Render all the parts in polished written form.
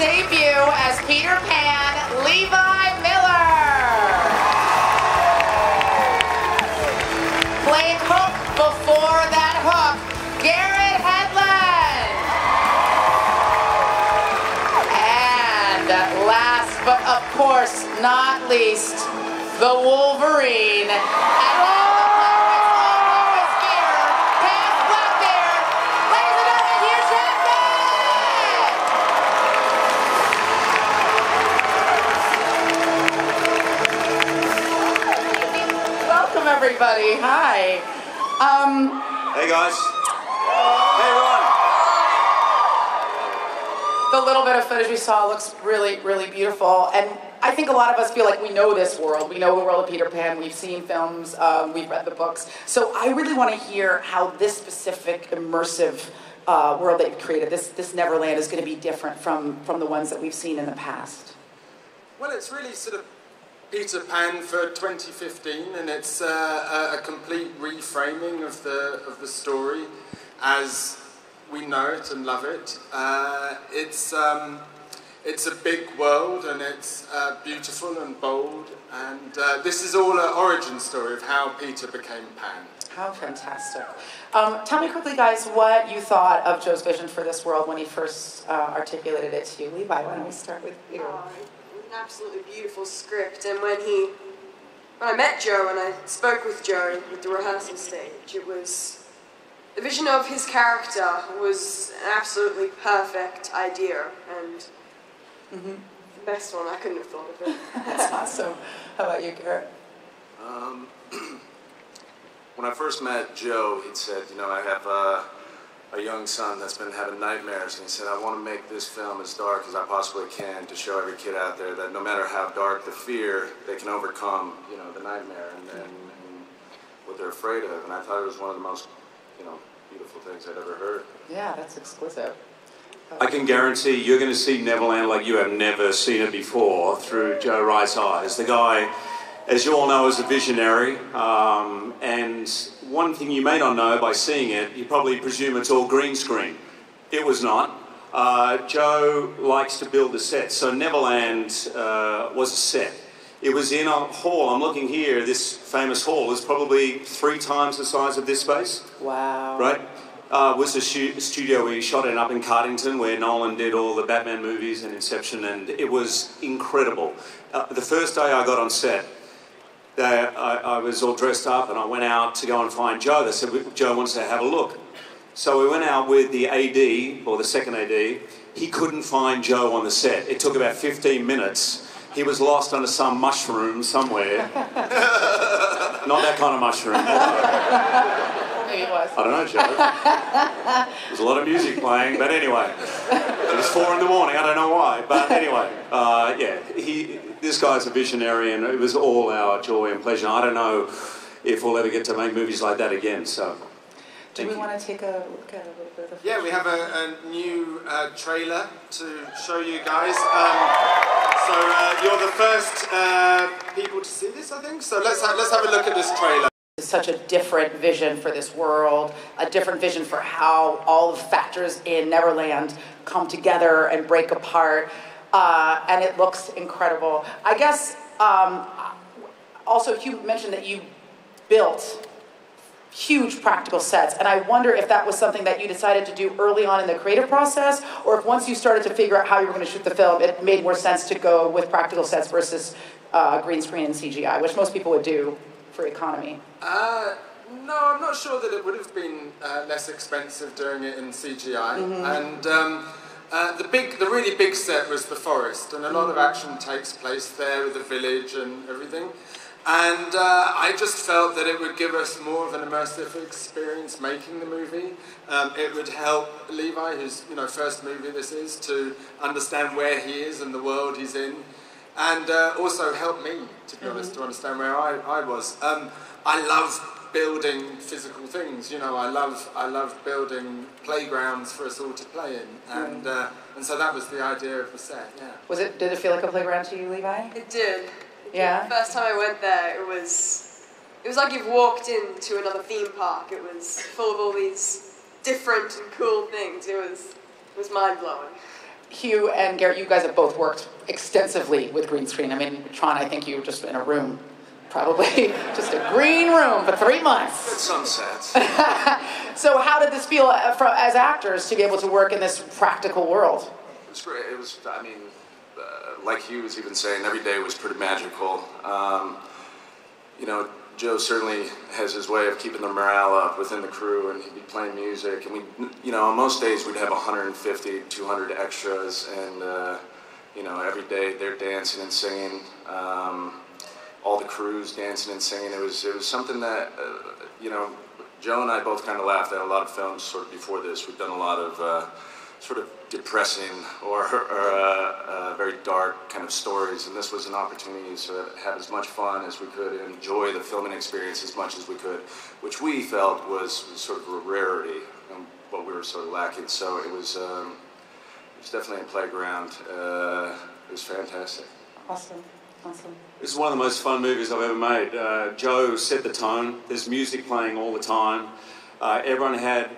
debut as Peter Pan, Levi Miller. Playing Hook before that hook, Garrett Hedlund. And last but of course not least, the Wolverine. And all the pirates always fear, Pam Blackbeard, ladies and gentlemen, Hugh Jackman. Welcome everybody. Hi. Hey guys. Hey everyone. The little bit of footage we saw looks really, really beautiful, and I think a lot of us feel like we know this world. We know the world of Peter Pan. We've seen films. We've read the books. So I really want to hear how this specific immersive world that you've created, this Neverland, is going to be different from the ones that we've seen in the past. Well, it's really sort of Peter Pan for 2015, and it's a complete reframing of the story as we know it and love it. It's a big world, and it's beautiful and bold, and this is all an origin story of how Peter became Pan. How fantastic. Tell me quickly, guys, what you thought of Joe's vision for this world when he first articulated it to you. Levi, why don't we start with you? It was an absolutely beautiful script, and when I met Joe and I spoke with Joe at the rehearsal stage, it was... The vision of his character was an absolutely perfect idea, and the best one, I couldn't have thought of it. That's awesome. How about you, Garrett? When I first met Joe, he'd said, you know, I have a young son that's been having nightmares, and he said, I want to make this film as dark as I possibly can to show every kid out there that no matter how dark the fear, they can overcome, you know, the nightmare and what they're afraid of. And I thought it was one of the most, you know, beautiful things I'd ever heard. Yeah, that's exquisite. I can guarantee you're going to see Neverland like you have never seen it before through Joe Wright's eyes. The guy, as you all know, is a visionary, and one thing you may not know by seeing it, you probably presume it's all green screen. It was not. Joe likes to build a set, so Neverland was a set. It was in a hall. I'm looking here. This famous hall is probably 3 times the size of this space. Wow. Right? Was a studio we shot it up in Cardington, where Nolan did all the Batman movies and Inception, and it was incredible. The first day I got on set, I was all dressed up and I went out to go and find Joe. They said, Joe wants to have a look. So we went out with the AD, or the second AD. He couldn't find Joe on the set. It took about 15 minutes. He was lost under some mushroom somewhere. Not that kind of mushroom. Maybe it was. I don't know, Joe. There's a lot of music playing, but anyway. It was 4 in the morning, I don't know why. But anyway, yeah, this guy's a visionary, and it was all our joy and pleasure. I don't know if we'll ever get to make movies like that again, so... Do we want to take a look at a little bit of the... Yeah, we have a new trailer to show you guys. So you're the first people to see this, I think. So let's have a look at this trailer. Such a different vision for this world, a different vision for how all the factors in Neverland come together and break apart, and it looks incredible. I guess also Hugh mentioned that you built huge practical sets, and I wonder if that was something that you decided to do early on in the creative process, or if once you started to figure out how you were going to shoot the film, it made more sense to go with practical sets versus green screen and CGI, which most people would do for economy. No, I'm not sure that it would have been less expensive doing it in CGI. And the really big set was the forest, and a lot of action takes place there with the village and everything. And I just felt that it would give us more of an immersive experience making the movie. It would help Levi, whose first movie this is, to understand where he is and the world he's in, and also help me, to be honest, to understand where I was. I love building physical things. I love building playgrounds for us all to play in, and so that was the idea of the set. Yeah. Did it feel like a playground to you, Levi? It did. Yeah. The first time I went there, it was like you've walked into another theme park. It was full of all these different and cool things. It was mind blowing. Hugh and Garrett, you guys have both worked extensively with green screen. I mean, Tron, I think you were just in a room, probably just a green room for 3 months. Good sunsets. So how did this feel as actors to be able to work in this practical world? It was great. It was, I mean, like Hugh was even saying, every day was pretty magical. You know, Joe certainly has his way of keeping the morale up within the crew, and he'd be playing music. And we, you know, on most days we'd have 150, 200 extras, and you know, every day they're dancing and singing. All the crews dancing and singing. It was something that you know, Joe and I both kind of laughed at a lot of films sort of before this. We've done a lot of sort of depressing or very dark kind of stories, and this was an opportunity to have as much fun as we could and enjoy the filming experience as much as we could, which we felt was sort of a rarity and what we were sort of lacking. So it was definitely a playground. It was fantastic. Awesome, awesome. This is one of the most fun movies I've ever made. Joe set the tone. There's music playing all the time. Everyone had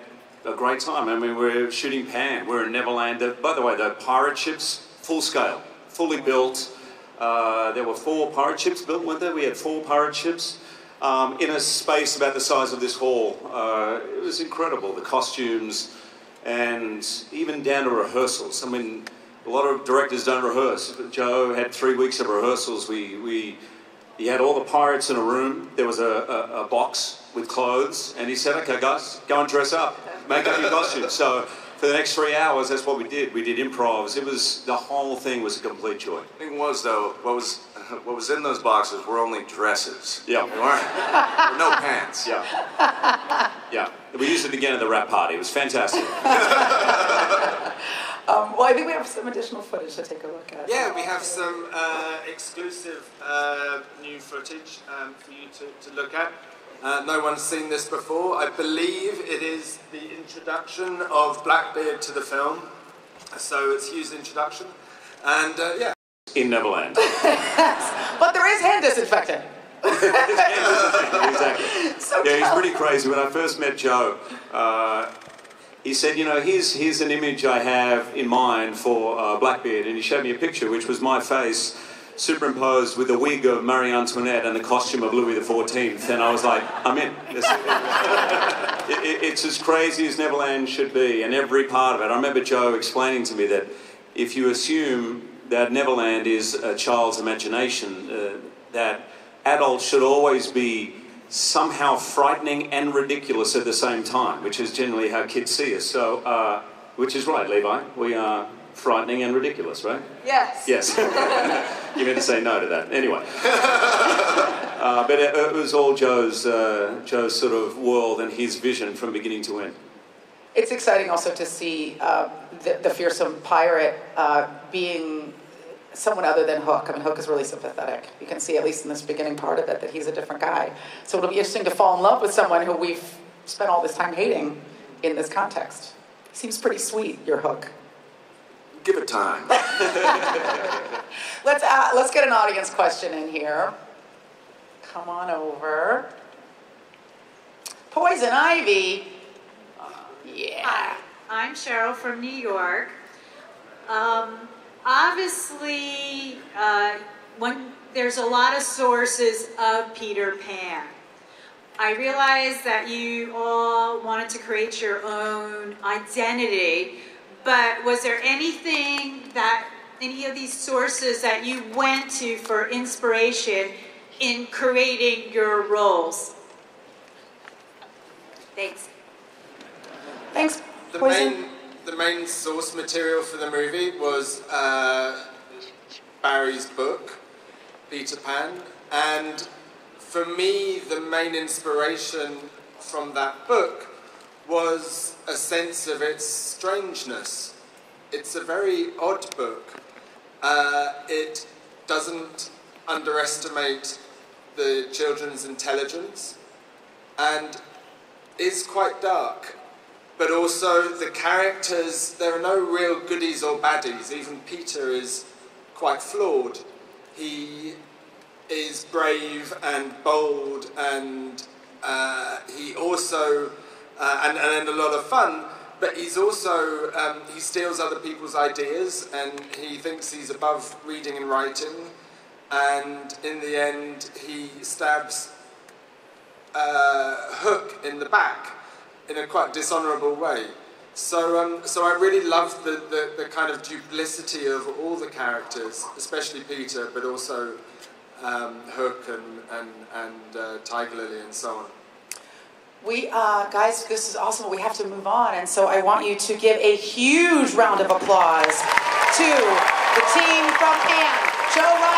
a great time. I mean, we're shooting Pan. We're in Neverland. By the way, the pirate ships, full scale, fully built. There were 4 pirate ships built, weren't there? We had 4 pirate ships in a space about the size of this hall. It was incredible, the costumes, and even down to rehearsals. I mean, a lot of directors don't rehearse. Joe had 3 weeks of rehearsals. He had all the pirates in a room. There was a box with clothes, and he said, "Okay, guys, go and dress up. Make up your costumes." So for the next 3 hours, that's what we did. We did improvs. It was, the whole thing was a complete joy. The thing was, though, what was in those boxes were only dresses. Yeah. There were no pants. Yeah. Yeah. We used it again at the rap party. It was fantastic. Well, I think we have some additional footage to take a look at. Yeah, we have some exclusive new footage for you to look at. No one's seen this before. I believe it is the introduction of Blackbeard to the film. So it's Hugh's introduction. And yeah. In Neverland. But there is hand disinfectant. Exactly. So yeah, he's pretty crazy. When I first met Joe, he said, you know, here's an image I have in mind for Blackbeard, and he showed me a picture, which was my face superimposed with the wig of Marie Antoinette and the costume of Louis XIV, and I was like, I'm in. It's as crazy as Neverland should be, and every part of it. I remember Joe explaining to me that if you assume that Neverland is a child's imagination, that adults should always be somehow frightening and ridiculous at the same time, which is generally how kids see us. So, which is right, Levi. We are frightening and ridiculous, right? Yes. Yes. You meant to say no to that. Anyway. But it was all Joe's sort of world and his vision from beginning to end. It's exciting also to see the fearsome pirate being someone other than Hook. I mean, Hook is really sympathetic. You can see, at least in this beginning part of it, that he's a different guy. So it'll be interesting to fall in love with someone who we've spent all this time hating in this context. Seems pretty sweet, your Hook. Give it time. Let's get an audience question in here. Come on over. Poison Ivy. Yeah. Hi, I'm Cheryl from New York. Obviously, when there's a lot of sources of Peter Pan. I realize that you all wanted to create your own identity, but was there anything that, any of these sources that you went to for inspiration in creating your roles? Thanks. Thanks, Poison. The main source material for the movie was Barry's book, Peter Pan, and for me, the main inspiration from that book was a sense of its strangeness. It's a very odd book. It doesn't underestimate the children's intelligence and is quite dark. But also the characters, there are no real goodies or baddies. Even Peter is quite flawed. He is brave and bold, and he also, and a lot of fun, but he's also, he steals other people's ideas, and he thinks he's above reading and writing, and in the end he stabs Hook in the back in a quite dishonourable way. So I really loved the kind of duplicity of all the characters, especially Peter, but also Hook and Tiger Lily and so on. We, guys, this is awesome. We have to move on, and so I want you to give a huge round of applause to the team from Anne, Joe Wright,